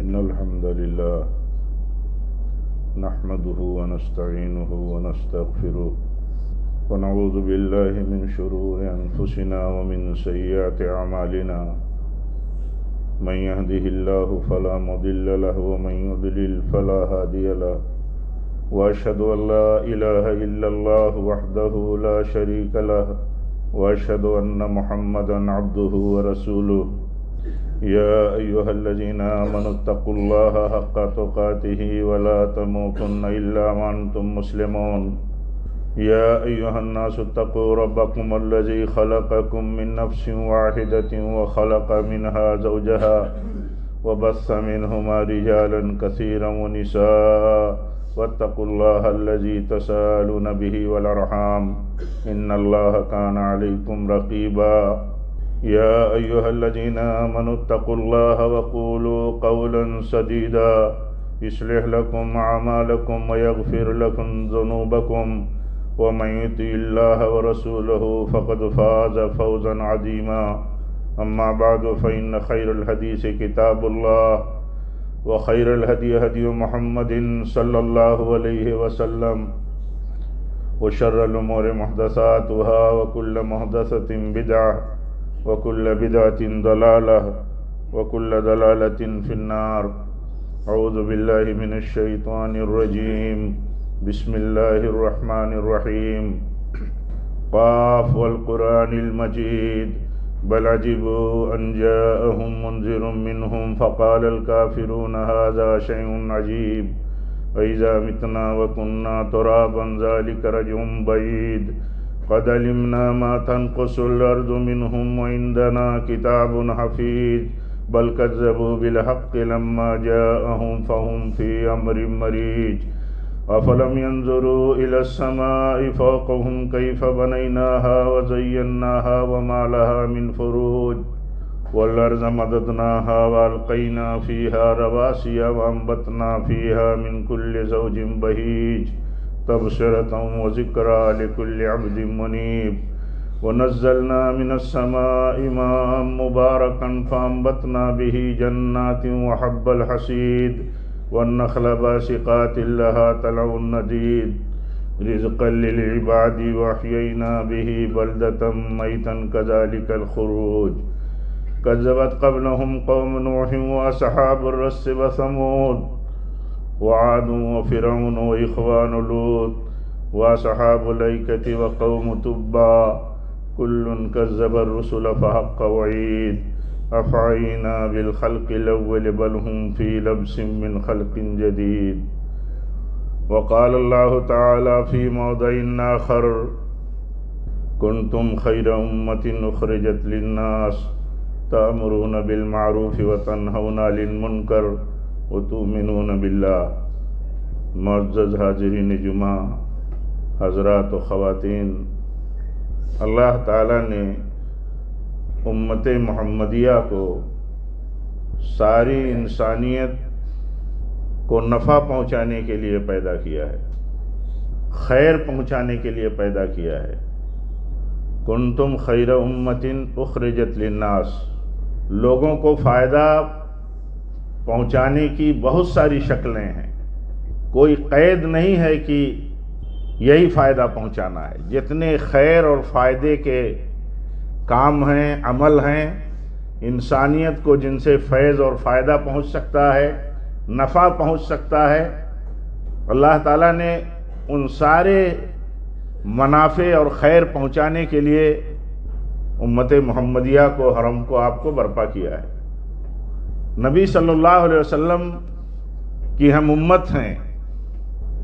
إن الحمد لله نحمده ونستعينه ونستغفره ونعوذ بالله من شرور أنفسنا ومن سيئات أعمالنا من يهده الله فلا مضل له ومن يضلل فلا هادي له وأشهد أن لا إله إلا الله وحده لا شريك له وأشهد أن محمدا عبده ورسوله يا أيها الذين آمنوا اتقوا الله حق تقاته ولا تموتن إلا وأنتم مسلمون يا أيها الناس اتقوا ربكم الذي خلقكم من نفس واحدة وخلق منها زوجها وبث منهما رجالا كثيرا ونساء واتقوا الله الذي تساءلون به والأرحام إن الله كان عليكم رقيبا يا أيها الذين آمنوا اتقوا الله وقولوا قولا سديدا يصلح لكم أعمالكم ويغفر لكم ذنوبكم ومن يطع الله ورسوله فقد فاز فوزا عظيما أما بعد فإن خير الحديث كتاب الله وخير الهدي هدي محمد صلى الله عليه وسلم وشر الأمور محدثاتها وكل محدثة بدعة وكل بدعة ضلالة وكل ضلالة في النار أعوذ بالله من الشيطان الرجيم بسم الله الرحمن الرحيم قاف والقرآن المجيد بل عجبوا أن جاءهم منذر منهم فقال الكافرون هذا شيء عجيب وإذا متنا وكنا ترابا ذلك رجع بعيد قد علمنا ما تنقص الأرض منهم وعندنا كتاب حفيظ بل كذبوا بالحق لما جاءهم فهم في أمر مريج أفلم ينظروا إلى السماء فوقهم كيف بنيناها وزيناها وما لها من فروج والأرض مددناها وألقينا فيها رواسي وأنبتنا فيها من كل زوج بهيج تبصرة وذكرى لكل عبد منيب ونزلنا من السماء ماء مباركا فأنبتنا به جنات وحب الحصيد والنخل باسقات لها طلع نضيد رزقا للعباد وأحيينا به بلدة ميتا كذلك الخروج كذبت قبلهم قوم نوح وأصحاب الرس وثمود وعاد وفرعون وإخوان لوط وأصحاب الأيكة وقوم تبع كل كذب الرسل فحق وعيد أفعينا بالخلق الأول بل هم في لبس من خلق جديد وقال الله تعالى في موضع آخر كنتم خير أمة أخرجت للناس تأمرون بالمعروف وتنهون عن المنكر وتؤمنون بالله معزز حاضرین جمعہ حضرات و خواتین، اللہ تعالیٰ نے امت محمدیہ کو ساری انسانیت کو نفع پہنچانے کے لیے پیدا کیا ہے، خیر پہنچانے کے لیے پیدا کیا ہے۔ کنتم خیر امت اخرجت للناس، لوگوں کو فائدہ پہنچانے کی بہت ساری شکلیں ہیں، کوئی قید نہیں ہے کہ یہی فائدہ پہنچانا ہے۔ جتنے خیر اور فائدے کے کام ہیں، عمل ہیں، انسانیت کو جن سے فیض اور فائدہ پہنچ سکتا ہے، نفع پہنچ سکتا ہے، اللہ تعالیٰ نے ان سارے منافع اور خیر پہنچانے کے لیے امت محمدیہ کو، حرم کو، آپ کو برپا کیا ہے۔ نبی صلی اللہ علیہ وسلم کی ہم امت ہیں،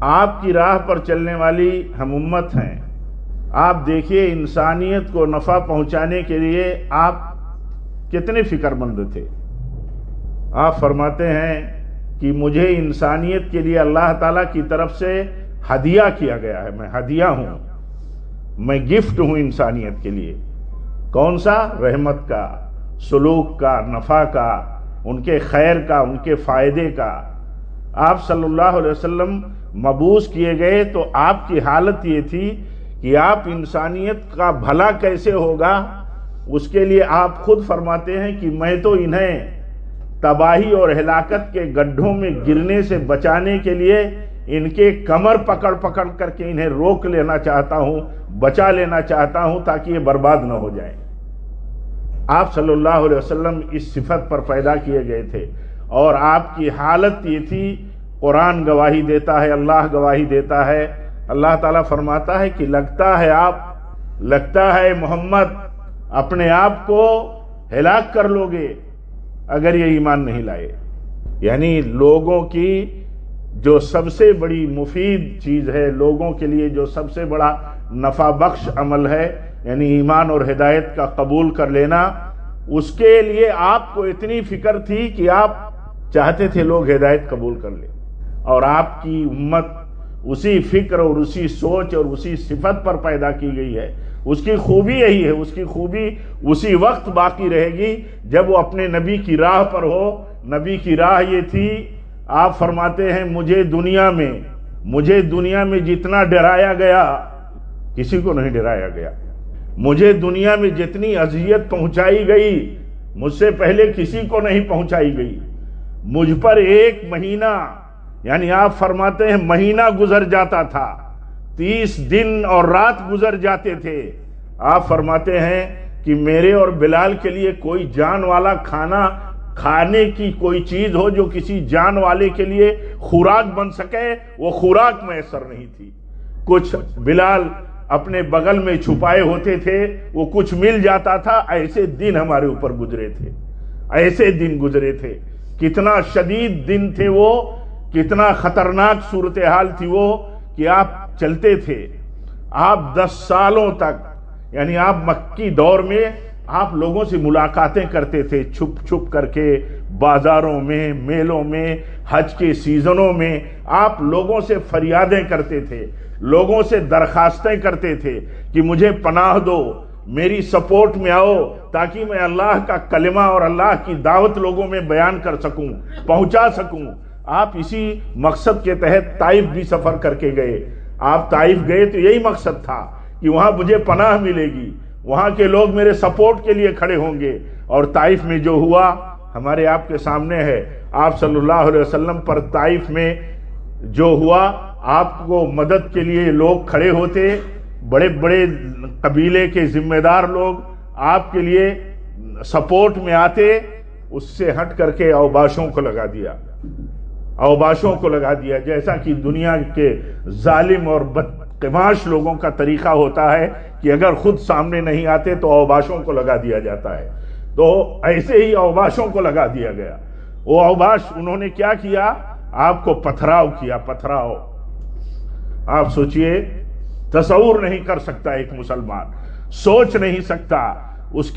آپ کی راہ پر چلنے والی ہم امت ہیں۔ آپ دیکھیے انسانیت کو نفع پہنچانے کے لیے آپ کتنے فکر مند تھے۔ آپ فرماتے ہیں کہ مجھے انسانیت کے لیے اللہ تعالیٰ کی طرف سے ہدیہ کیا گیا ہے، میں ہدیہ ہوں، میں گفٹ ہوں انسانیت کے لیے۔ کون سا؟ رحمت کا، سلوک کا، نفع کا، ان کے خیر کا، ان کے فائدے کا۔ آپ صلی اللہ علیہ وسلم مبعوث کیے گئے تو آپ کی حالت یہ تھی کہ آپ انسانیت کا بھلا کیسے ہوگا، اس کے لیے آپ خود فرماتے ہیں کہ میں تو انہیں تباہی اور ہلاکت کے گڈھوں میں گرنے سے بچانے کے لیے ان کے کمر پکڑ پکڑ کر کے انہیں روک لینا چاہتا ہوں، بچا لینا چاہتا ہوں تاکہ یہ برباد نہ ہو جائیں۔ آپ صلی اللہ علیہ وسلم اس صفت پر پیدا کیے گئے تھے، اور آپ کی حالت یہ تھی، قرآن گواہی دیتا ہے، اللہ گواہی دیتا ہے، اللہ تعالیٰ فرماتا ہے کہ لگتا ہے محمد اپنے آپ کو ہلاک کر لو گے اگر یہ ایمان نہیں لائے۔ یعنی لوگوں کی جو سب سے بڑی مفید چیز ہے، لوگوں کے لیے جو سب سے بڑا نفع بخش عمل ہے، یعنی ایمان اور ہدایت کا قبول کر لینا، اس کے لیے آپ کو اتنی فکر تھی کہ آپ چاہتے تھے لوگ ہدایت قبول کر لیں، اور آپ کی امت اسی فکر اور اسی سوچ اور اسی صفت پر پیدا کی گئی ہے۔ اس کی خوبی یہی ہے، اس کی خوبی اسی وقت باقی رہے گی جب وہ اپنے نبی کی راہ پر ہو۔ نبی کی راہ یہ تھی، آپ فرماتے ہیں مجھے دنیا میں جتنا ڈرایا گیا کسی کو نہیں ڈرایا گیا، مجھے دنیا میں جتنی اذیت پہنچائی گئی مجھ سے پہلے کسی کو نہیں پہنچائی گئی۔ مجھ پر 1 مہینہ، یعنی آپ فرماتے ہیں مہینہ گزر جاتا تھا، 30 دن اور رات گزر جاتے تھے۔ آپ فرماتے ہیں کہ میرے اور بلال کے لیے کوئی جان والا کھانے کی کوئی چیز ہو جو کسی جان والے کے لیے خوراک بن سکے، وہ خوراک میسر نہیں تھی۔ کچھ بلال اپنے بغل میں چھپائے ہوتے تھے، وہ کچھ مل جاتا تھا۔ ایسے دن ہمارے اوپر گزرے تھے، کتنا شدید دن تھے وہ، کتنا خطرناک صورتحال تھی وہ کہ آپ چلتے تھے۔ آپ 10 سالوں تک، یعنی آپ مکی دور میں آپ لوگوں سے ملاقاتیں کرتے تھے، چھپ چھپ کر کے، بازاروں میں، میلوں میں، حج کے سیزنوں میں آپ لوگوں سے فریادیں کرتے تھے، لوگوں سے درخواستیں کرتے تھے کہ مجھے پناہ دو، میری سپورٹ میں آؤ تاکہ میں اللہ کا کلمہ اور اللہ کی دعوت لوگوں میں بیان کر سکوں، پہنچا سکوں۔ آپ اسی مقصد کے تحت طائف بھی سفر کر کے گئے۔ آپ طائف گئے تو یہی مقصد تھا کہ وہاں مجھے پناہ ملے گی، وہاں کے لوگ میرے سپورٹ کے لیے کھڑے ہوں گے۔ اور طائف میں جو ہوا ہمارے آپ کے سامنے ہے۔ آپ صلی اللہ علیہ وسلم پر طائف میں جو ہوا، آپ کو مدد کے لیے لوگ کھڑے ہوتے، بڑے بڑے قبیلے کے ذمہ دار لوگ آپ کے لیے سپورٹ میں آتے، اس سے ہٹ کر کے اوباشوں کو لگا دیا، جیسا کہ دنیا کے ظالم اور بدقماش لوگوں کا طریقہ ہوتا ہے کہ اگر خود سامنے نہیں آتے تو اوباشوں کو لگا دیا جاتا ہے۔ تو ایسے ہی اوباشوں کو لگا دیا گیا۔ وہ اوباش انہوں نے کیا کیا؟ آپ کو پتھراؤ کیا، پتھراؤ۔ آپ سوچئے، تصور نہیں کر سکتا ایک مسلمان، سوچ نہیں سکتا، اس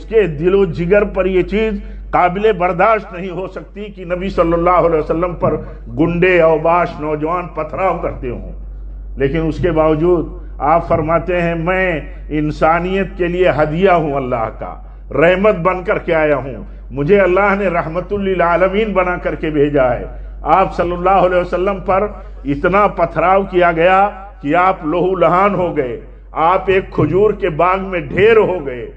کے دل و جگر پر یہ چیز قابل برداشت نہیں ہو سکتی کہ نبی صلی اللہ علیہ وسلم پر گنڈے، اوباش، نوجوان پتھراؤ کرتے ہوں۔ لیکن اس کے باوجود آپ فرماتے ہیں میں انسانیت کے لیے ہدیہ ہوں، اللہ کا رحمت بن کر کے آیا ہوں، مجھے اللہ نے رحمت للعالمین بنا کر کے بھیجا ہے۔ آپ صلی اللہ علیہ وسلم پر اتنا پتھراؤ کیا گیا کہ آپ لہو لہان ہو گئے، آپ ایک کھجور کے باغ میں ڈھیر ہو گئے۔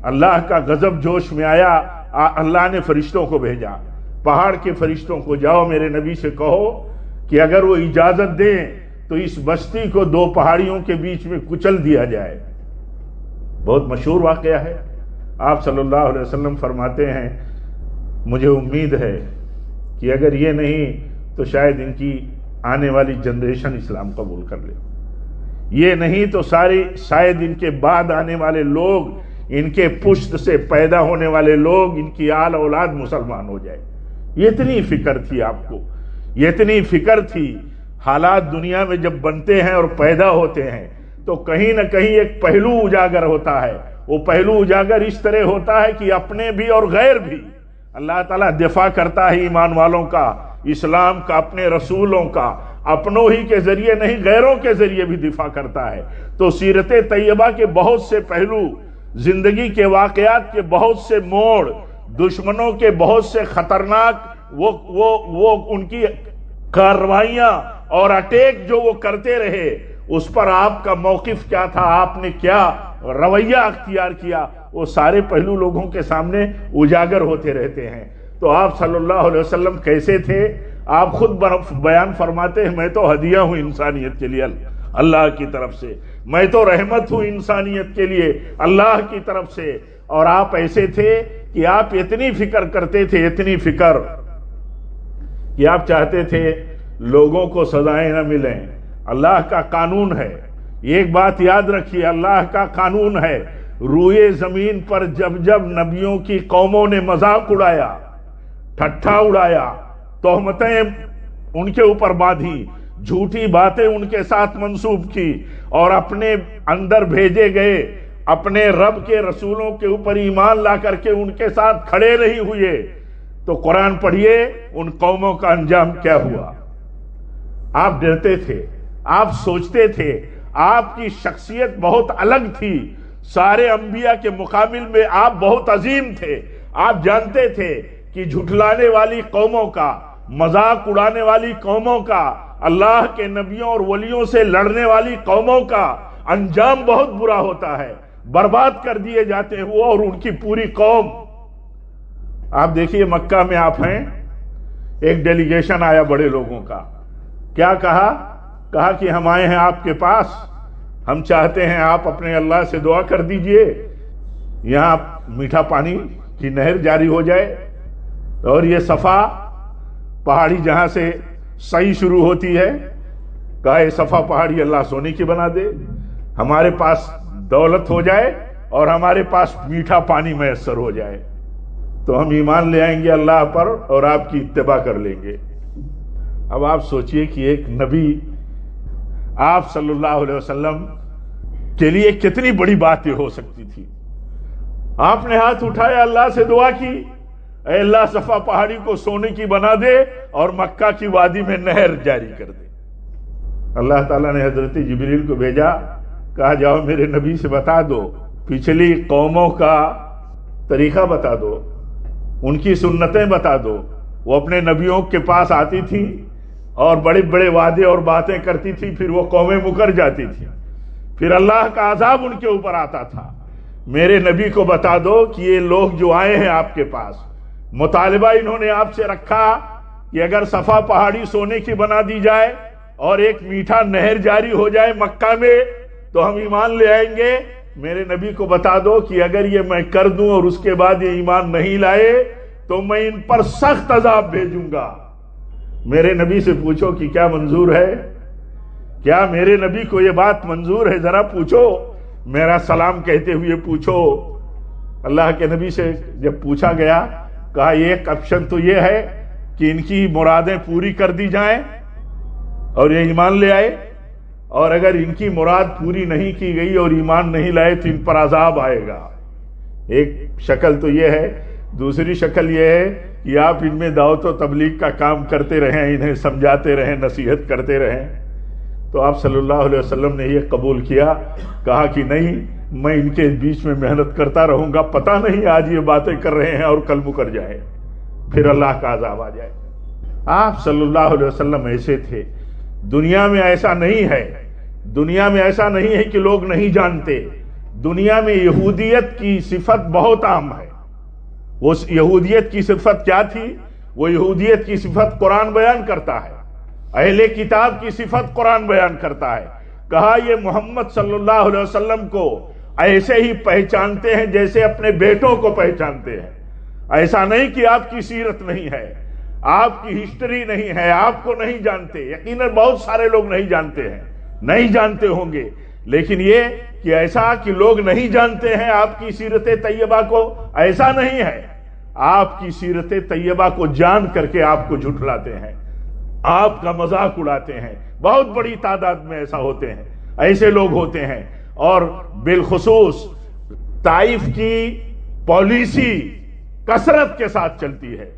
اللہ کا غضب جوش میں آیا، اللہ نے فرشتوں کو بھیجا، پہاڑ کے فرشتوں کو، جاؤ میرے نبی سے کہو کہ اگر وہ اجازت دیں تو اس بستی کو 2 پہاڑیوں کے بیچ میں کچل دیا جائے۔ بہت مشہور واقعہ ہے۔ آپ صلی اللہ علیہ وسلم فرماتے ہیں مجھے امید ہے کہ اگر یہ نہیں تو شاید ان کی آنے والی جنریشن اسلام قبول کر لے، یہ نہیں تو شاید ان کے بعد آنے والے لوگ، ان کے پشت سے پیدا ہونے والے لوگ، ان کی آل اولاد مسلمان ہو جائے۔ یہ اتنی فکر تھی آپ کو، یہ اتنی فکر تھی۔ حالات دنیا میں جب بنتے ہیں اور پیدا ہوتے ہیں تو کہیں نہ کہیں ایک پہلو اجاگر ہوتا ہے۔ وہ پہلو اجاگر اس طرح ہوتا ہے کہ اپنے بھی اور غیر بھی اللہ تعالیٰ دفاع کرتا ہے ایمان والوں کا، اسلام کا، اپنے رسولوں کا، اپنوں ہی کے ذریعے نہیں غیروں کے ذریعے بھی دفاع کرتا ہے۔ تو سیرت طیبہ کے بہت سے پہلو، زندگی کے واقعات کے بہت سے موڑ، دشمنوں کے بہت سے خطرناک وہ ان کی کارروائیاں اور اٹیک جو وہ کرتے رہے، اس پر آپ کا موقف کیا تھا، آپ نے کیا رویہ اختیار کیا، وہ سارے پہلو لوگوں کے سامنے اجاگر ہوتے رہتے ہیں۔ تو آپ صلی اللہ علیہ وسلم کیسے تھے؟ آپ خود بیان فرماتے ہیں، میں تو ہدیہ ہوں انسانیت کے لیے اللہ کی طرف سے، میں تو رحمت ہوں انسانیت کے لیے اللہ کی طرف سے۔ اور آپ ایسے تھے کہ آپ اتنی فکر کرتے تھے، اتنی فکر کہ آپ چاہتے تھے لوگوں کو سزائیں نہ ملیں۔ اللہ کا قانون ہے، ایک بات یاد رکھیے، اللہ کا قانون ہے، روئے زمین پر جب جب نبیوں کی قوموں نے مذاق اڑایا، ٹھٹھا اڑایا، تہمتیں ان کے اوپر باندھی، جھوٹی باتیں ان کے ساتھ منسوب کی، اور اپنے اندر بھیجے گئے اپنے رب کے رسولوں کے اوپر ایمان لا کر کے ان کے ساتھ کھڑے نہیں ہوئے، تو قرآن پڑھیے ان قوموں کا انجام کیا ہوا۔ آپ ڈرتے تھے، آپ سوچتے تھے، آپ کی شخصیت بہت الگ تھی، سارے انبیاء کے مقابل میں آپ بہت عظیم تھے۔ آپ جانتے تھے کہ جھٹلانے والی قوموں کا، مذاق اڑانے والی قوموں کا، اللہ کے نبیوں اور ولیوں سے لڑنے والی قوموں کا انجام بہت برا ہوتا ہے، برباد کر دیے جاتے ہیں وہ اور ان کی پوری قوم۔ آپ دیکھیے مکہ میں آپ ہیں، ایک ڈیلیگیشن آیا بڑے لوگوں کا، کیا کہا کہ ہم آئے ہیں آپ کے پاس، ہم چاہتے ہیں آپ اپنے اللہ سے دعا کر دیجئے یہاں میٹھا پانی کی نہر جاری ہو جائے، اور یہ صفا پہاڑی جہاں سے صحیح شروع ہوتی ہے، کہا یہ صفا پہاڑی اللہ سونے کی بنا دے، ہمارے پاس دولت ہو جائے اور ہمارے پاس میٹھا پانی میسر ہو جائے، تو ہم ایمان لے آئیں گے اللہ پر اور آپ کی اتباع کر لیں گے۔ اب آپ سوچئے کہ ایک نبی آپ صلی اللہ علیہ وسلم کے لیے کتنی بڑی بات یہ ہو سکتی تھی۔ آپ نے ہاتھ اٹھایا، اللہ سے دعا کی، اے اللہ صفا پہاڑی کو سونے کی بنا دے اور مکہ کی وادی میں نہر جاری کر دے۔ اللہ تعالیٰ نے حضرت جبریل کو بھیجا، کہا جاؤ میرے نبی سے بتا دو، پچھلی قوموں کا طریقہ بتا دو، ان کی سنتیں بتا دو۔ وہ اپنے نبیوں کے پاس آتی تھی اور بڑے بڑے وعدے اور باتیں کرتی تھی، پھر وہ قومیں مکر جاتی تھی، پھر اللہ کا عذاب ان کے اوپر آتا تھا۔ میرے نبی کو بتا دو کہ یہ لوگ جو آئے ہیں آپ کے پاس، مطالبہ انہوں نے آپ سے رکھا کہ اگر صفا پہاڑی سونے کی بنا دی جائے اور ایک میٹھا نہر جاری ہو جائے مکہ میں تو ہم ایمان لے آئیں گے۔ میرے نبی کو بتا دو کہ اگر یہ میں کر دوں اور اس کے بعد یہ ایمان نہیں لائے تو میں ان پر سخت عذاب بھیجوں گا۔ میرے نبی سے پوچھو کہ کیا منظور ہے، کیا میرے نبی کو یہ بات منظور ہے؟ ذرا پوچھو، میرا سلام کہتے ہوئے پوچھو۔ اللہ کے نبی سے جب پوچھا گیا، کہا ایک آپشن تو یہ ہے کہ ان کی مرادیں پوری کر دی جائیں اور یہ ایمان لے آئے، اور اگر ان کی مراد پوری نہیں کی گئی اور ایمان نہیں لائے تو ان پر عذاب آئے گا۔ ایک شکل تو یہ ہے، دوسری شکل یہ ہے کہ آپ ان میں دعوت و تبلیغ کا کام کرتے رہیں، انہیں سمجھاتے رہیں، نصیحت کرتے رہیں۔ تو آپ صلی اللہ علیہ وسلم نے یہ قبول کیا، کہا کہ نہیں، میں ان کے بیچ میں محنت کرتا رہوں گا، پتہ نہیں آج یہ باتیں کر رہے ہیں اور کل مکر جائیں، پھر اللہ کا عذاب آ جائے۔ آپ صلی اللہ علیہ وسلم ایسے تھے۔ دنیا میں ایسا نہیں ہے، دنیا میں ایسا نہیں ہے کہ لوگ نہیں جانتے، دنیا میں یہودیت کی صفت بہت عام ہے۔ وہ یہودیت کی صفت کیا تھی؟ وہ یہودیت کی صفت قرآن بیان کرتا ہے، اہل کتاب کی صفت قرآن بیان کرتا ہے۔ کہا یہ محمد صلی اللہ علیہ وسلم کو ایسے ہی پہچانتے ہیں جیسے اپنے بیٹوں کو پہچانتے ہیں۔ ایسا نہیں کہ آپ کی سیرت نہیں ہے، آپ کی ہسٹری نہیں ہے، آپ کو نہیں جانتے۔ یقیناً بہت سارے لوگ نہیں جانتے ہیں، نہیں جانتے ہوں گے، لیکن یہ کہ ایسا کہ لوگ نہیں جانتے ہیں آپ کی سیرت طیبہ کو، ایسا نہیں ہے۔ آپ کی سیرت طیبہ کو جان کر کے آپ کو جھٹلاتے ہیں، آپ کا مذاق اڑاتے ہیں۔ بہت بڑی تعداد میں ایسا ہوتے ہیں، ایسے لوگ ہوتے ہیں۔ اور بالخصوص طائف کی پالیسی کثرت کے ساتھ چلتی ہے۔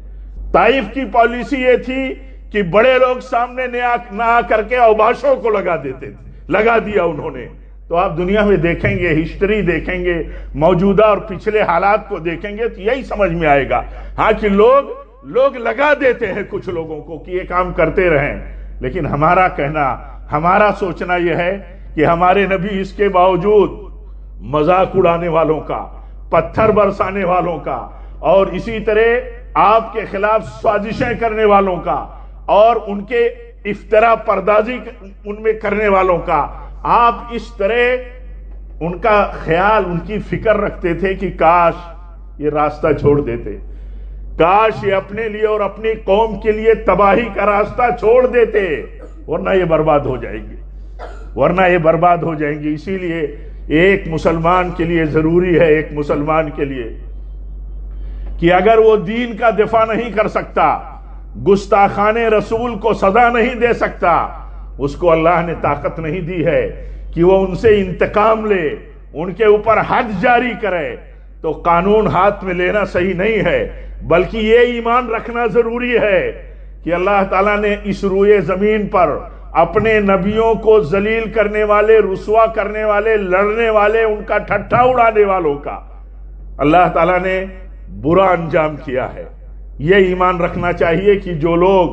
طائف کی پالیسی یہ تھی کہ بڑے لوگ سامنے نہ آ کر کے اوباشوں کو لگا دیتے تھے، لگا دیا انہوں نے۔ تو آپ دنیا میں دیکھیں گے، ہسٹری دیکھیں گے، موجودہ اور پچھلے حالات کو دیکھیں گے تو یہی سمجھ میں آئے گا، ہاں کہ لوگ لگا دیتے ہیں کچھ لوگوں کو کہ یہ کام کرتے رہیں۔ لیکن ہمارا کہنا، ہمارا سوچنا یہ ہے کہ ہمارے نبی اس کے باوجود مذاق اڑانے والوں کا، پتھر برسانے والوں کا، اور اسی طرح آپ کے خلاف سازشیں کرنے والوں کا، اور ان کے افترا پردازی ان میں کرنے والوں کا، آپ اس طرح ان کا خیال، ان کی فکر رکھتے تھے کہ کاش یہ راستہ چھوڑ دیتے، کاش یہ اپنے لیے اور اپنی قوم کے لیے تباہی کا راستہ چھوڑ دیتے، ورنہ یہ برباد ہو جائیں گے، ورنہ یہ برباد ہو جائیں گے۔ اسی لیے ایک مسلمان کے لیے ضروری ہے، ایک مسلمان کے لیے، کہ اگر وہ دین کا دفاع نہیں کر سکتا، گستاخان رسول کو سزا نہیں دے سکتا، اس کو اللہ نے طاقت نہیں دی ہے کہ وہ ان سے انتقام لے، ان کے اوپر حد جاری کرے، تو قانون ہاتھ میں لینا صحیح نہیں ہے، بلکہ یہ ایمان رکھنا ضروری ہے کہ اللہ تعالیٰ نے اس روئے زمین پر اپنے نبیوں کو ذلیل کرنے والے، رسوا کرنے والے، لڑنے والے، ان کا ٹھٹھا اڑانے والوں کا اللہ تعالیٰ نے برا انجام کیا ہے۔ یہ ایمان رکھنا چاہیے کہ جو لوگ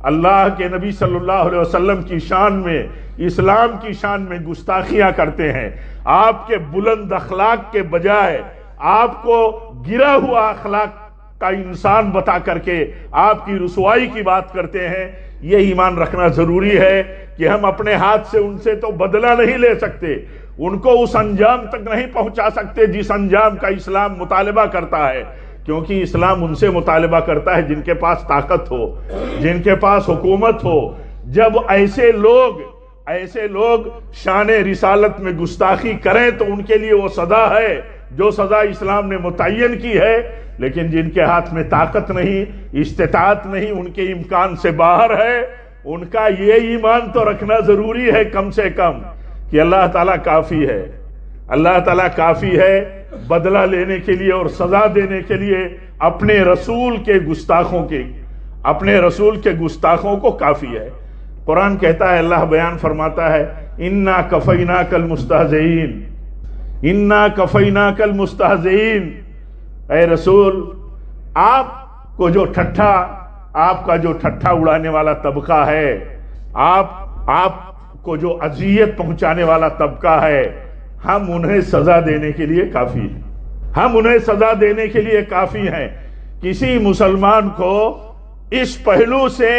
اللہ کے نبی صلی اللہ علیہ وسلم کی شان میں، اسلام کی شان میں گستاخیاں کرتے ہیں، آپ کے بلند اخلاق کے بجائے آپ کو گرا ہوا اخلاق کا انسان بتا کر کے آپ کی رسوائی کی بات کرتے ہیں، یہ ایمان رکھنا ضروری ہے کہ ہم اپنے ہاتھ سے ان سے تو بدلہ نہیں لے سکتے، ان کو اس انجام تک نہیں پہنچا سکتے جس انجام کا اسلام مطالبہ کرتا ہے، کیونکہ اسلام ان سے مطالبہ کرتا ہے جن کے پاس طاقت ہو، جن کے پاس حکومت ہو۔ جب ایسے لوگ شان رسالت میں گستاخی کریں تو ان کے لیے وہ سزا ہے جو سزا اسلام نے متعین کی ہے، لیکن جن کے ہاتھ میں طاقت نہیں، استطاعت نہیں، ان کے امکان سے باہر ہے، ان کا یہ ایمان تو رکھنا ضروری ہے کم سے کم کہ اللہ تعالیٰ کافی ہے، اللہ تعالیٰ کافی ہے بدلہ لینے کے لیے اور سزا دینے کے لیے اپنے رسول کے گستاخوں کو کافی ہے۔ قرآن کہتا ہے، اللہ بیان فرماتا ہے، اِنَّا كَفَيْنَاكَ الْمُسْتَهْزِئِينَ، اِنَّا كَفَيْنَاكَ الْمُسْتَهْزِئِينَ، اے رسول آپ کا جو ٹھٹھا اڑانے والا طبقہ ہے، آپ کو جو اذیت پہنچانے والا طبقہ ہے، ہم انہیں سزا دینے کے لیے کافی ہیں، ہم انہیں سزا دینے کے لیے کافی ہیں۔ کسی مسلمان کو اس پہلو سے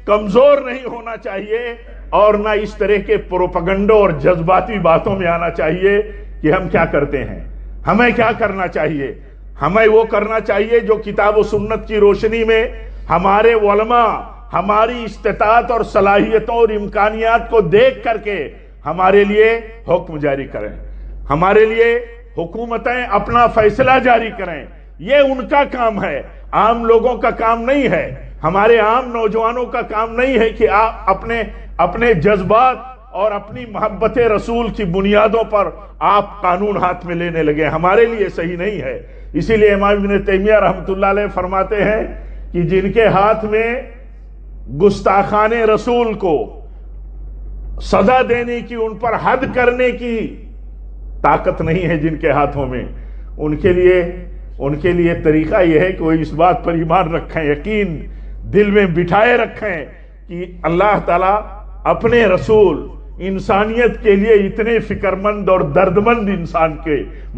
کمزور نہیں ہونا چاہیے اور نہ اس طرح کے پروپیگنڈوں اور جذباتی باتوں میں آنا چاہیے کہ ہم کیا کرتے ہیں، ہمیں کیا کرنا چاہیے۔ ہمیں وہ کرنا چاہیے جو کتاب و سنت کی روشنی میں ہمارے علماء ہماری استطاعت اور صلاحیتوں اور امکانیات کو دیکھ کر کے ہمارے لیے حکم جاری کریں، ہمارے لیے حکومتیں اپنا فیصلہ جاری کریں۔ یہ ان کا کام ہے، عام لوگوں کا کام نہیں ہے، ہمارے عام نوجوانوں کا کام نہیں ہے کہ آپ اپنے جذبات اور اپنی محبت رسول کی بنیادوں پر آپ قانون ہاتھ میں لینے لگے، ہمارے لیے صحیح نہیں ہے۔ اسی لیے امام ابن تیمیہ رحمۃ اللہ علیہ فرماتے ہیں کہ جن کے ہاتھ میں گستاخان رسول کو سزا دینے کی، ان پر حد کرنے کی طاقت نہیں ہے جن کے ہاتھوں میں، ان کے لیے طریقہ یہ ہے کہ وہ اس بات پر ایمان رکھیں، یقین دل میں بٹھائے رکھیں کہ اللہ تعالیٰ اپنے رسول انسانیت کے لیے اتنے فکر مند اور دردمند انسان کے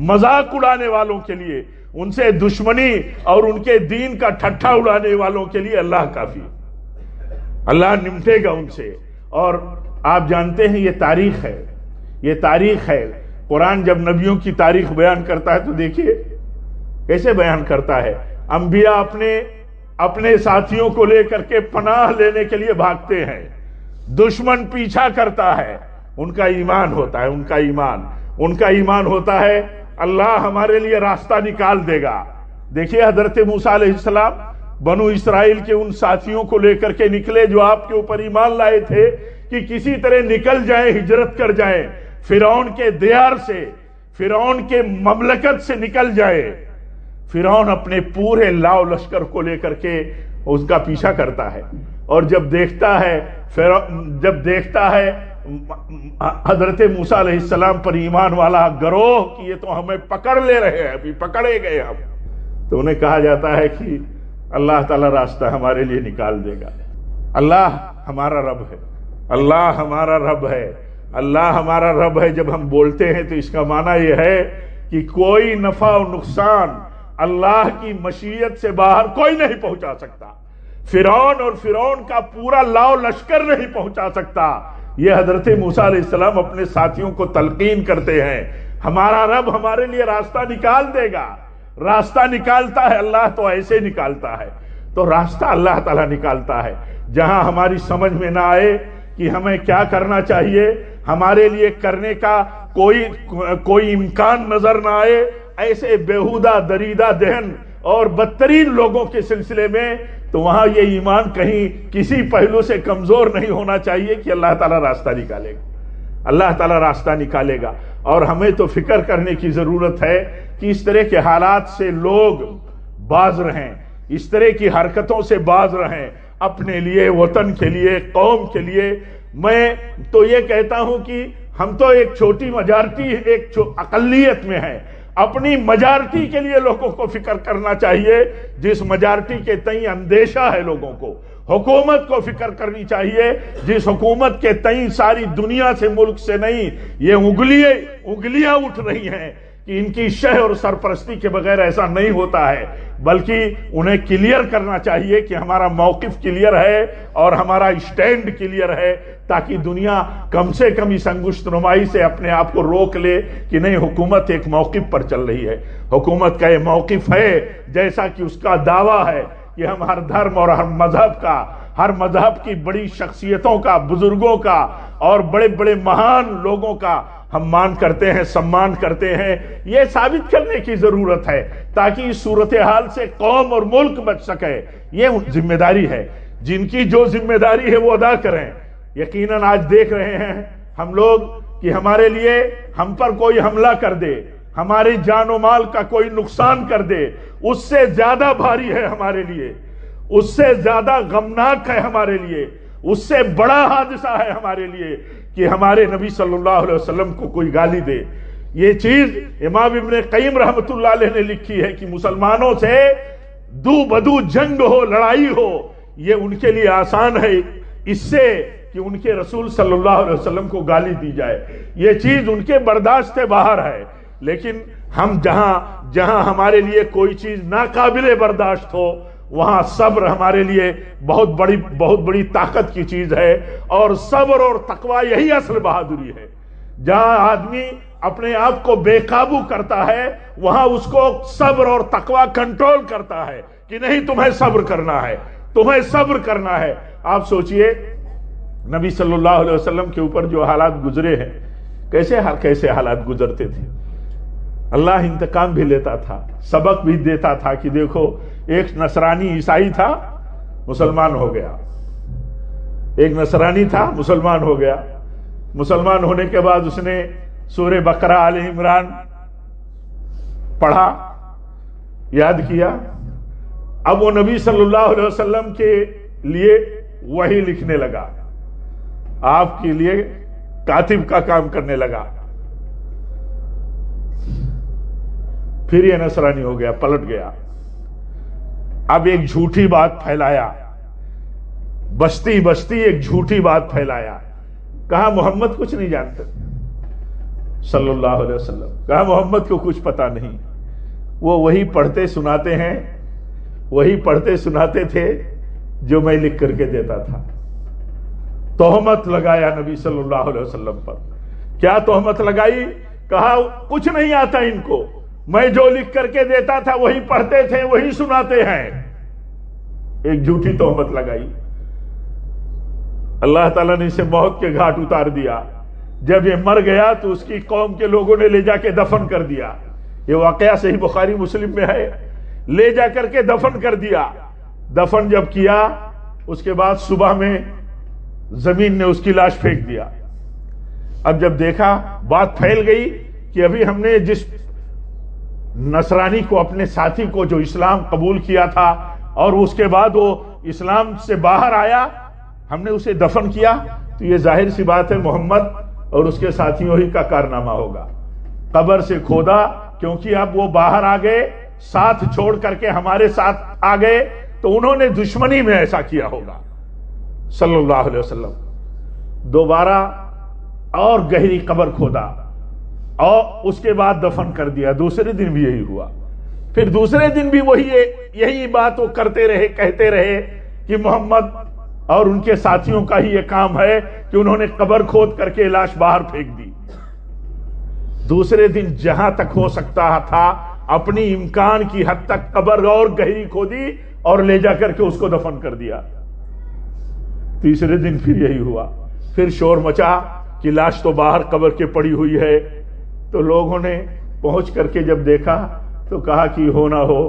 مذاق اڑانے والوں کے لیے، ان سے دشمنی اور ان کے دین کا ٹھٹھا اڑانے والوں کے لیے اللہ کافی، اللہ نمٹے گا ان سے۔ اور آپ جانتے ہیں یہ تاریخ ہے، قرآن جب نبیوں کی تاریخ بیان کرتا ہے تو دیکھیے کیسے بیان کرتا ہے۔ انبیاء اپنے ساتھیوں کو لے کر کے پناہ لینے کے لیے بھاگتے ہیں، دشمن پیچھا کرتا ہے، ان کا ایمان ہوتا ہے اللہ ہمارے لیے راستہ نکال دے گا۔ دیکھیے حضرت موسیٰ علیہ السلام بنو اسرائیل کے ان ساتھیوں کو لے کر کے نکلے جو آپ کے اوپر ایمان لائے تھے کہ کسی طرح نکل جائیں، ہجرت کر جائیں، فرعون کے دیار سے، فرعون کے مملکت سے نکل جائے۔ فرعون اپنے پورے لاؤ لشکر کو لے کر کے اس کا پیچھا کرتا ہے، اور جب دیکھتا ہے حضرت موسیٰ علیہ السلام پر ایمان والا گروہ کہ یہ تو ہمیں پکڑ لے رہے ہیں، ابھی پکڑے گئے ہم، تو انہیں کہا جاتا ہے کہ اللہ تعالیٰ راستہ ہمارے لیے نکال دے گا۔ اللہ ہمارا رب ہے، اللہ ہمارا رب ہے، اللہ ہمارا رب ہے۔ جب ہم بولتے ہیں تو اس کا معنی یہ ہے کہ کوئی نفع و نقصان اللہ کی مشیت سے باہر کوئی نہیں پہنچا سکتا، فرعون اور فرعون کا پورا لاؤ لشکر نہیں پہنچا سکتا۔ یہ حضرت موسیٰ علیہ السلام اپنے ساتھیوں کو تلقین کرتے ہیں، ہمارا رب ہمارے لیے راستہ نکال دے گا۔ راستہ نکالتا ہے اللہ تو ایسے نکالتا ہے، تو راستہ اللہ تعالیٰ نکالتا ہے۔ جہاں ہماری سمجھ میں نہ آئے کہ ہمیں کیا کرنا چاہیے، ہمارے لیے کرنے کا کوئی امکان نظر نہ آئے، ایسے بیہودہ دریدہ ذہن اور بدترین لوگوں کے سلسلے میں، تو وہاں یہ ایمان کہیں کسی پہلو سے کمزور نہیں ہونا چاہیے کہ اللہ تعالیٰ راستہ نکالے گا، اللہ تعالیٰ راستہ نکالے گا۔ اور ہمیں تو فکر کرنے کی ضرورت ہے کہ اس طرح کے حالات سے لوگ باز رہیں، اس طرح کی حرکتوں سے باز رہیں، اپنے لیے، وطن کے لیے، قوم کے لیے۔ میں تو یہ کہتا ہوں کہ ہم تو ایک چھوٹی میجارٹی، ایک اقلیت میں ہیں، اپنی میجارٹی کے لیے لوگوں کو فکر کرنا چاہیے، جس میجارٹی کے تئیں اندیشہ ہے لوگوں کو۔ حکومت کو فکر کرنی چاہیے، جس حکومت کے تئیں ساری دنیا سے، ملک سے نہیں، یہ انگلیاں اٹھ رہی ہیں کہ ان کی شہ اور سرپرستی کے بغیر ایسا نہیں ہوتا ہے، بلکہ انہیں کلیئر کرنا چاہیے کہ ہمارا موقف کلیئر ہے اور ہمارا اسٹینڈ کلیئر ہے، تاکہ دنیا کم سے کم اس انگشت نمائی سے اپنے آپ کو روک لے کہ نہیں، حکومت ایک موقف پر چل رہی ہے، حکومت کا یہ موقف ہے جیسا کہ اس کا دعویٰ ہے کہ ہم ہر دھرم اور ہر مذہب کی بڑی شخصیتوں کا، بزرگوں کا اور بڑے بڑے مہان لوگوں کا ہم مان کرتے ہیں، سمان کرتے ہیں۔ یہ ثابت کرنے کی ضرورت ہے تاکہ اس صورتحال سے قوم اور ملک بچ سکے۔ یہ ذمہ داری ہے، جن کی جو ذمہ داری ہے وہ ادا کریں۔ یقیناً آج دیکھ رہے ہیں ہم لوگ کہ ہمارے لیے، ہم پر کوئی حملہ کر دے، ہماری جان و مال کا کوئی نقصان کر دے، اس سے زیادہ بھاری ہے ہمارے لیے، اس سے زیادہ غمناک ہے ہمارے لیے، اس سے بڑا حادثہ ہے ہمارے لیے کہ ہمارے نبی صلی اللہ علیہ وسلم کو کوئی گالی دے۔ یہ چیز امام ابن قیم رحمۃ اللہ علیہ نے لکھی ہے کہ مسلمانوں سے دو بدو جنگ ہو، لڑائی ہو، یہ ان کے لیے آسان ہے اس سے کہ ان کے رسول صلی اللہ علیہ وسلم کو گالی دی جائے۔ یہ چیز ان کے برداشت سے باہر ہے، لیکن ہم جہاں ہمارے لیے کوئی چیز ناقابل برداشت ہو، وہاں صبر ہمارے لیے بہت بڑی طاقت کی چیز ہے، اور صبر اور تقوی یہی اصل بہادری ہے۔ جہاں آدمی اپنے آپ کو بے قابو کرتا ہے، وہاں اس کو صبر اور تقوی کنٹرول کرتا ہے کہ نہیں، تمہیں صبر کرنا ہے، تمہیں صبر کرنا ہے۔ آپ سوچئے نبی صلی اللہ علیہ وسلم کے اوپر جو حالات گزرے ہیں، کیسے حالات گزرتے تھے۔ اللہ انتقام بھی لیتا تھا، سبق بھی دیتا تھا کہ دیکھو، ایک نصرانی عیسائی تھا، مسلمان ہو گیا، ایک نصرانی تھا، مسلمان ہو گیا، مسلمان ہونے کے بعد اس نے سورہ بقرہ آل عمران پڑھا، یاد کیا، اب وہ نبی صلی اللہ علیہ وسلم کے لیے وحی لکھنے لگا، آپ کے لیے کاتب کا کام کرنے لگا۔ پھر یہ نصرانی ہو گیا، پلٹ گیا، اب ایک جھوٹی بات پھیلایا، بستی ایک جھوٹی بات پھیلایا، کہا محمد کچھ نہیں جانتے صلی اللہ علیہ وسلم، کہا محمد کو کچھ پتا نہیں، وہ وہی پڑھتے سناتے ہیں، وہی پڑھتے سناتے تھے جو میں لکھ کر کے دیتا تھا۔ تہمت لگایا نبی صلی اللہ علیہ وسلم پر۔ کیا تہمت لگائی؟ کہا کچھ نہیں آتا ان کو، میں جو لکھ کر کے دیتا تھا وہی پڑھتے تھے، وہی سناتے ہیں۔ ایک جھوٹی تہمت لگائی، اللہ تعالیٰ نے اسے موت کے گھاٹ اتار دیا۔ جب یہ مر گیا تو اس کی قوم کے لوگوں نے لے جا کے دفن کر دیا، یہ واقعہ صحیح بخاری مسلم میں ہے، لے جا کر کے دفن کر دیا۔ دفن جب کیا، اس کے بعد صبح میں زمین نے اس کی لاش پھینک دیا۔ اب جب دیکھا بات پھیل گئی کہ ابھی ہم نے جس نصرانی کو، اپنے ساتھی کو جو اسلام قبول کیا تھا اور اس کے بعد وہ اسلام سے باہر آیا، ہم نے اسے دفن کیا، تو یہ ظاہر سی بات ہے محمد اور اس کے ساتھیوں ہی کا کارنامہ ہوگا۔ قبر سے کھودا، کیونکہ اب وہ باہر آ گئے، ساتھ چھوڑ کر کے ہمارے ساتھ آ گئے، تو انہوں نے دشمنی میں ایسا کیا ہوگا صلی اللہ علیہ وسلم۔ دوبارہ اور گہری قبر کھودا، اور اس کے بعد دفن کر دیا. دوسرے دن بھی یہی ہوا. پھر دوسرے دن بھی یہی بات وہ کرتے رہے، کہتے رہے کہ محمد اور ان کے ساتھیوں کا ہی یہ کام ہے کہ انہوں نے قبر کھود کر کے لاش باہر پھینک دی. دوسرے دن جہاں تک ہو سکتا تھا اپنی امکان کی حد تک قبر اور گہری کھودی اور لے جا کر کے اس کو دفن کر دیا. تیسرے دن پھر یہی ہوا. پھر شور مچا کہ لاش تو باہر قبر کے پڑی ہوئی ہے. تو لوگوں نے پہنچ کر کے جب دیکھا تو کہا کہ ہو نہ ہو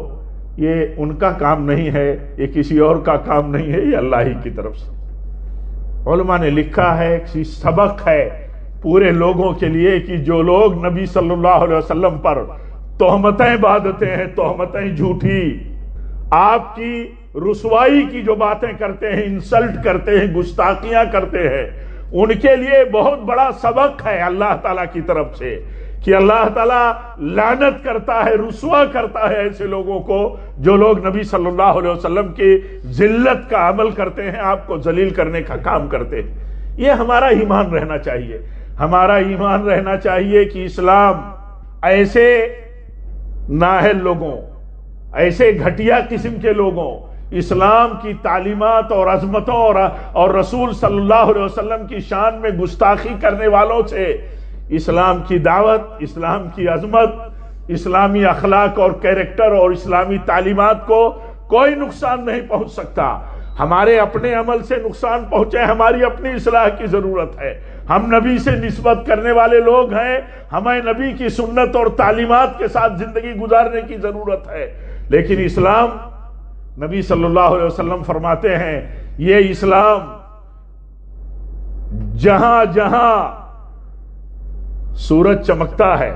یہ ان کا کام نہیں ہے، یہ کسی اور کا کام نہیں ہے، یہ اللہ ہی کی طرف سے. علماء نے لکھا ہے کہ سبق ہے پورے لوگوں کے لیے کہ جو لوگ نبی صلی اللہ علیہ وسلم پر تہمتیں باندھتے ہیں، تہمتیں جھوٹی، آپ کی رسوائی کی جو باتیں کرتے ہیں، انسلٹ کرتے ہیں، گستاخیاں کرتے ہیں، ان کے لیے بہت بڑا سبق ہے اللہ تعالیٰ کی طرف سے کہ اللہ تعالیٰ لعنت کرتا ہے، رسوا کرتا ہے ایسے لوگوں کو جو لوگ نبی صلی اللہ علیہ وسلم کی ذلت کا عمل کرتے ہیں، آپ کو ذلیل کرنے کا کام کرتے ہیں. یہ ہمارا ایمان رہنا چاہیے. ہمارا ایمان رہنا چاہیے کہ اسلام ایسے نااہل لوگوں، ایسے گھٹیا قسم کے لوگوں، اسلام کی تعلیمات اور عظمتوں اور رسول صلی اللہ علیہ وسلم کی شان میں گستاخی کرنے والوں سے اسلام کی دعوت، اسلام کی عظمت، اسلامی اخلاق اور کیریکٹر اور اسلامی تعلیمات کو کوئی نقصان نہیں پہنچ سکتا. ہمارے اپنے عمل سے نقصان پہنچے، ہماری اپنی اصلاح کی ضرورت ہے. ہم نبی سے نسبت کرنے والے لوگ ہیں، ہمیں نبی کی سنت اور تعلیمات کے ساتھ زندگی گزارنے کی ضرورت ہے. لیکن اسلام، نبی صلی اللہ علیہ وسلم فرماتے ہیں یہ اسلام جہاں جہاں سورج چمکتا ہے،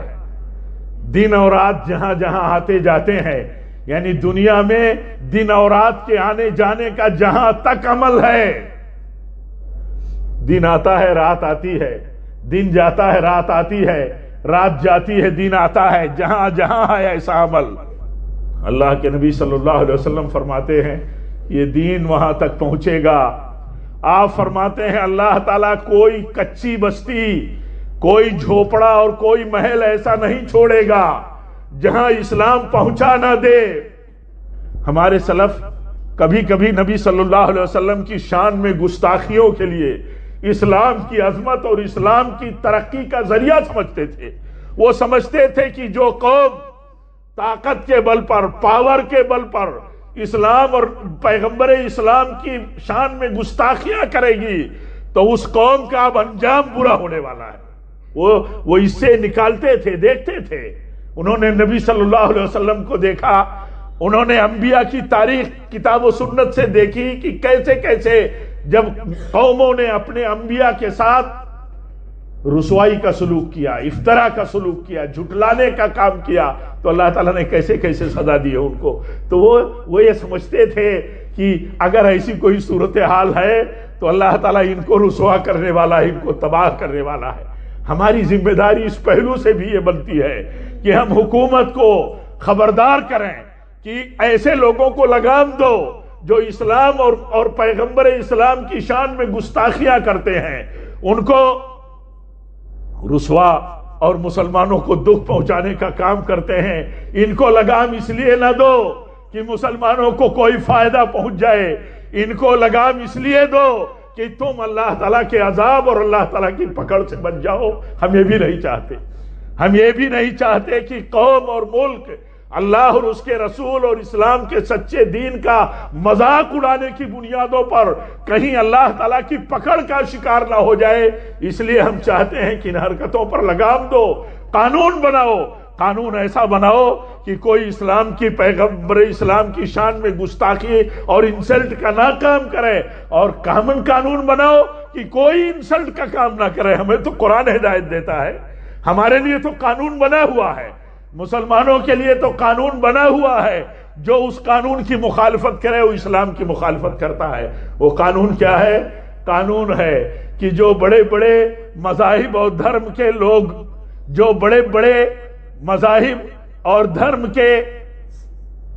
دن اور رات جہاں جہاں آتے جاتے ہیں، یعنی دنیا میں دن اور رات کے آنے جانے کا جہاں تک عمل ہے، دن آتا ہے رات آتی ہے، دن جاتا ہے رات آتی ہے، رات جاتی ہے دن آتا ہے، جہاں جہاں ہے ایسا عمل. اللہ کے نبی صلی اللہ علیہ وسلم فرماتے ہیں یہ دین وہاں تک پہنچے گا. آپ فرماتے ہیں اللہ تعالیٰ کوئی کچی بستی، کوئی جھوپڑا اور کوئی محل ایسا نہیں چھوڑے گا جہاں اسلام پہنچا نہ دے. ہمارے سلف کبھی کبھی نبی صلی اللہ علیہ وسلم کی شان میں گستاخیوں کے لیے اسلام کی عظمت اور اسلام کی ترقی کا ذریعہ سمجھتے تھے. وہ سمجھتے تھے کہ جو قوم طاقت کے بل پر، پاور کے بل پر اسلام اور پیغمبر اسلام کی شان میں گستاخیاں کرے گی تو اس قوم کا اب انجام برا ہونے والا ہے. وہ اس سے نکالتے تھے، دیکھتے تھے. انہوں نے نبی صلی اللہ علیہ وسلم کو دیکھا، انہوں نے انبیاء کی تاریخ کتاب و سنت سے دیکھی کہ کیسے کیسے جب قوموں نے اپنے انبیاء کے ساتھ رسوائی کا سلوک کیا، افطرا کا سلوک کیا، جھٹلانے کا کام کیا، تو اللہ تعالیٰ نے کیسے کیسے سزا دی ہے ان کو. تو وہ یہ سمجھتے تھے کہ اگر ایسی کوئی صورتحال ہے تو اللہ تعالیٰ ان کو رسوا کرنے والا ہے، ان کو تباہ کرنے والا ہے. ہماری ذمہ داری اس پہلو سے بھی یہ بنتی ہے کہ ہم حکومت کو خبردار کریں کہ ایسے لوگوں کو لگام دو جو اسلام اور پیغمبر اسلام کی شان میں گستاخیاں کرتے ہیں، ان کو رسوا اور مسلمانوں کو دکھ پہنچانے کا کام کرتے ہیں. ان کو لگام اس لیے نہ دو کہ مسلمانوں کو کوئی فائدہ پہنچ جائے، ان کو لگام اس لیے دو کہ تم اللہ تعالیٰ کے عذاب اور اللہ تعالیٰ کی پکڑ سے بچ جاؤ. ہم یہ بھی نہیں چاہتے. ہم یہ بھی نہیں چاہتے کہ قوم اور ملک اللہ اور اس کے رسول اور اسلام کے سچے دین کا مذاق اڑانے کی بنیادوں پر کہیں اللہ تعالیٰ کی پکڑ کا شکار نہ ہو جائے. اس لیے ہم چاہتے ہیں کہ ان حرکتوں پر لگام دو، قانون بناؤ. قانون ایسا بناؤ کہ کوئی اسلام کی پیغمبر اسلام کی شان میں گستاخی اور انسلٹ کا نہ کام کرے، اور کامن قانون بناؤ کہ کوئی انسلٹ کا کام نہ کرے. ہمیں تو قرآن ہدایت دیتا ہے، ہمارے لیے تو قانون بنا ہوا ہے، مسلمانوں کے لیے تو قانون بنا ہوا ہے. جو اس قانون کی مخالفت کرے وہ اسلام کی مخالفت کرتا ہے. وہ قانون کیا ہے؟ قانون ہے کہ جو بڑے بڑے مذاہب اور دھرم کے لوگ، جو بڑے بڑے مذاہب اور دھرم کے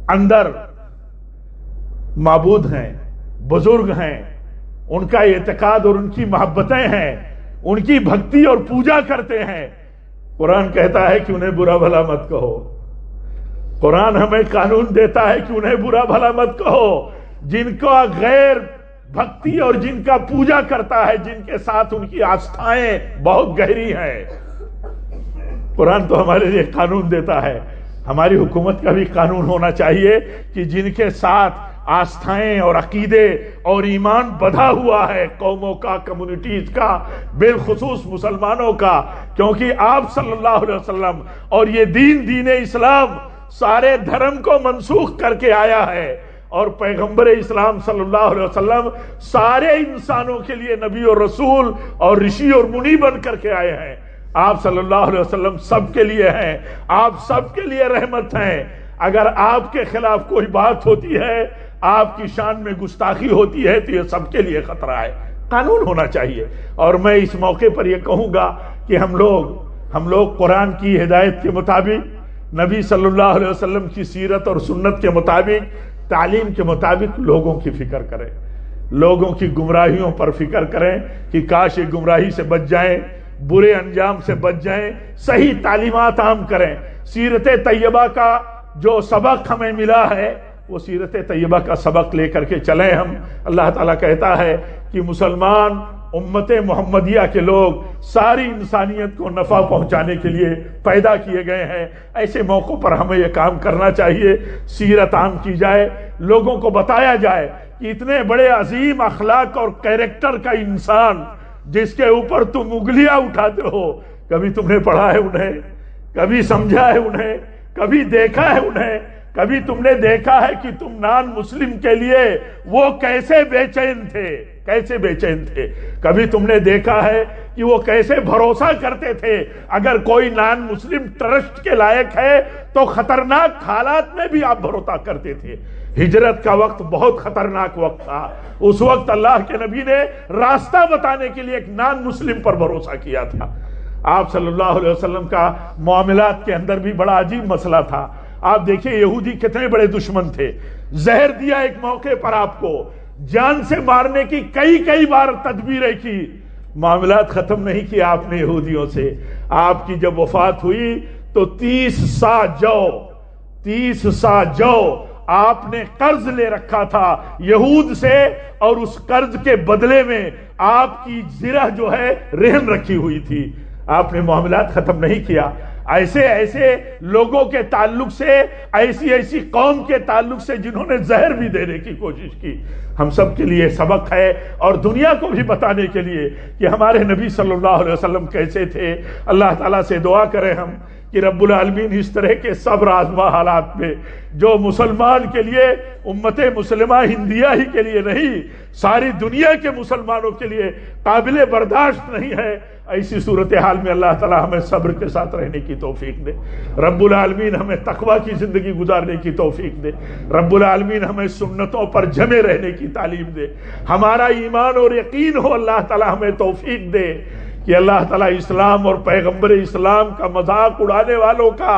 اندر معبود ہیں، بزرگ ہیں، ان کا اعتقاد اور ان کی محبتیں ہیں، ان کی بھکتی اور پوجا کرتے ہیں، قرآن کہتا ہے کہ انہیں برا بھلا مت کہو. قرآن ہمیں قانون دیتا ہے کہ انہیں برا بھلا مت کہو. جن کا غیر بھکتی اور جن کا پوجا کرتا ہے، جن کے ساتھ ان کی آستھائیں بہت گہری ہیں، قرآن تو ہمارے لیے قانون دیتا ہے. ہماری حکومت کا بھی قانون ہونا چاہیے کہ جن کے ساتھ آستھائیں اور عقیدے اور ایمان بدھا ہوا ہے قوموں کا، کمیونٹیز کا، بالخصوص مسلمانوں کا، کیونکہ آپ صلی اللہ علیہ وسلم اور یہ دین اسلام سارے دھرم کو منسوخ کر کے آیا ہے، اور پیغمبر اسلام صلی اللہ علیہ وسلم سارے انسانوں کے لیے نبی اور رسول اور رشی اور منی بن کر کے آئے ہیں. آپ صلی اللہ علیہ وسلم سب کے لیے ہیں، آپ سب کے لیے رحمت ہیں. اگر آپ کے خلاف کوئی بات ہوتی ہے، آپ کی شان میں گستاخی ہوتی ہے، تو یہ سب کے لیے خطرہ ہے. قانون ہونا چاہیے. اور میں اس موقع پر یہ کہوں گا کہ ہم لوگ قرآن کی ہدایت کے مطابق، نبی صلی اللہ علیہ وسلم کی سیرت اور سنت کے مطابق، تعلیم کے مطابق لوگوں کی فکر کریں، لوگوں کی گمراہیوں پر فکر کریں کہ کاش یہ گمراہی سے بچ جائیں، برے انجام سے بچ جائیں، صحیح تعلیمات عام کریں. سیرت طیبہ کا جو سبق ہمیں ملا ہے، وہ سیرت طیبہ کا سبق لے کر کے چلیں ہم. اللہ تعالیٰ کہتا ہے کہ مسلمان امت محمدیہ کے لوگ ساری انسانیت کو نفع پہنچانے کے لیے پیدا کیے گئے ہیں. ایسے موقعوں پر ہمیں یہ کام کرنا چاہیے، سیرت عام کی جائے، لوگوں کو بتایا جائے کہ اتنے بڑے عظیم اخلاق اور کیریکٹر کا انسان جس کے اوپر تم انگلیاں اٹھاتے ہو، کبھی تم نے پڑھا ہے انہیں، کبھی سمجھا ہے انہیں، کبھی دیکھا ہے انہیں، کبھی تم نے دیکھا ہے کہ تم نان مسلم کے لیے وہ کیسے بے چین تھے، کبھی تم نے دیکھا ہے کہ وہ کیسے بھروسہ کرتے تھے اگر کوئی نان مسلم ٹرسٹ کے لائق ہے تو خطرناک حالات میں بھی آپ بھروسہ کرتے تھے. ہجرت کا وقت بہت خطرناک وقت تھا. اس وقت اللہ کے نبی نے راستہ بتانے کے لیے ایک نان مسلم پر بھروسہ کیا تھا. آپ صلی اللہ علیہ وسلم کا معاملات کے اندر بھی بڑا عجیب مسئلہ تھا. آپ دیکھیں یہودی کتنے بڑے دشمن تھے. زہر دیا ایک موقع پر، آپ کو جان سے مارنے کی کئی بار تدبیریں کی، معاملات ختم نہیں کیا آپ نے یہودیوں سے. آپ کی جب وفات ہوئی تو 30 سا جو آپ نے قرض لے رکھا تھا یہود سے، اور اس قرض کے بدلے میں آپ کی زرہ جو ہے رہن رکھی ہوئی تھی. آپ نے معاملات ختم نہیں کیا. ایسے لوگوں کے تعلق سے، ایسی قوم کے تعلق سے جنہوں نے زہر بھی دینے کی کوشش کی. ہم سب کے لیے سبق ہے، اور دنیا کو بھی بتانے کے لیے کہ ہمارے نبی صلی اللہ علیہ وسلم کیسے تھے. اللہ تعالیٰ سے دعا کریں ہم کہ رب العالمین اس طرح کے صبر آزما حالات میں، جو مسلمان کے لیے، امت مسلمہ ہندیہ ہی کے لیے نہیں، ساری دنیا کے مسلمانوں کے لیے قابل برداشت نہیں ہے، ایسی صورتحال میں اللہ تعالیٰ ہمیں صبر کے ساتھ رہنے کی توفیق دے. رب العالمین ہمیں تقوی کی زندگی گزارنے کی توفیق دے. رب العالمین ہمیں سنتوں پر جمے رہنے کی تعلیم دے. ہمارا ایمان اور یقین ہو، اللہ تعالیٰ ہمیں توفیق دے کہ اللہ تعالیٰ اسلام اور پیغمبر اسلام کا مذاق اڑانے والوں کا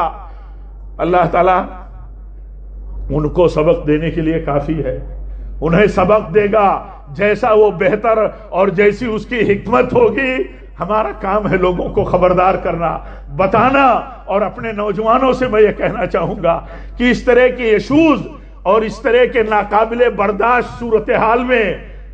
اللہ تعالیٰ ان کو سبق دینے کے لیے کافی ہے. انہیں سبق دے گا جیسا وہ بہتر اور جیسی اس کی حکمت ہوگی. ہمارا کام ہے لوگوں کو خبردار کرنا، بتانا. اور اپنے نوجوانوں سے میں یہ کہنا چاہوں گا کہ اس طرح کی ایشوز اور اس طرح کے ناقابل برداشت صورتحال میں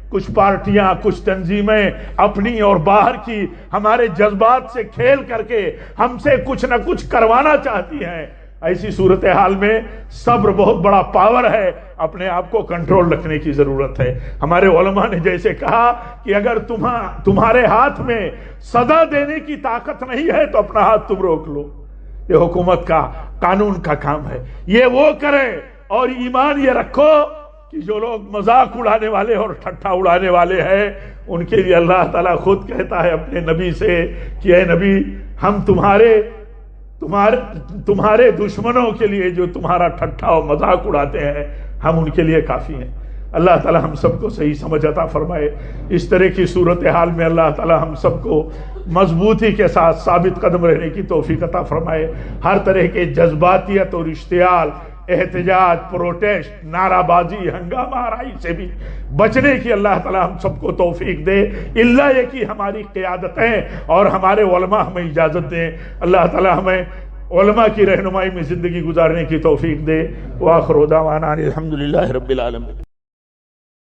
کچھ پارٹیاں، کچھ تنظیمیں اپنی اور باہر کی ہمارے جذبات سے کھیل کر کے ہم سے کچھ نہ کچھ کروانا چاہتی ہیں. ایسی صورتحال میں صبر بہت بڑا پاور ہے. اپنے آپ کو کنٹرول رکھنے کی ضرورت ہے. ہمارے علماء نے جیسے کہا کہ اگر تمہارے ہاتھ میں سزا دینے کی طاقت نہیں ہے تو اپنا ہاتھ تم روک لو. یہ حکومت کا، قانون کا کام ہے. یہ وہ کریں، اور ایمان یہ رکھو کہ جو لوگ مذاق اڑانے والے اور ٹھٹھا اڑانے والے ہیں، ان کے لیے اللہ تعالیٰ خود کہتا ہے اپنے نبی سے کہ اے نبی، ہم تمہارے دشمنوں کے لیے جو تمہارا ٹھٹھا اور مذاق اڑاتے ہیں، ہم ان کے لیے کافی ہیں. اللہ تعالیٰ ہم سب کو صحیح سمجھ عطا فرمائے. اس طرح کی صورتحال میں اللہ تعالیٰ ہم سب کو مضبوطی کے ساتھ ثابت قدم رہنے کی توفیق عطا فرمائے. ہر طرح کے جذباتیت اور اشتعال احتجاج، پروٹیسٹ، نعرہ بازی، ہنگامہ آرائی سے بھی بچنے کی اللہ تعالی ہم سب کو توفیق دے، اللہ یہ کہ ہماری قیادتیں اور ہمارے علماء ہمیں اجازت دیں، اللہ تعالی ہمیں علماء کی رہنمائی میں زندگی گزارنے کی توفیق دے۔ وآخر دعوانا الحمدللہ رب العالمین۔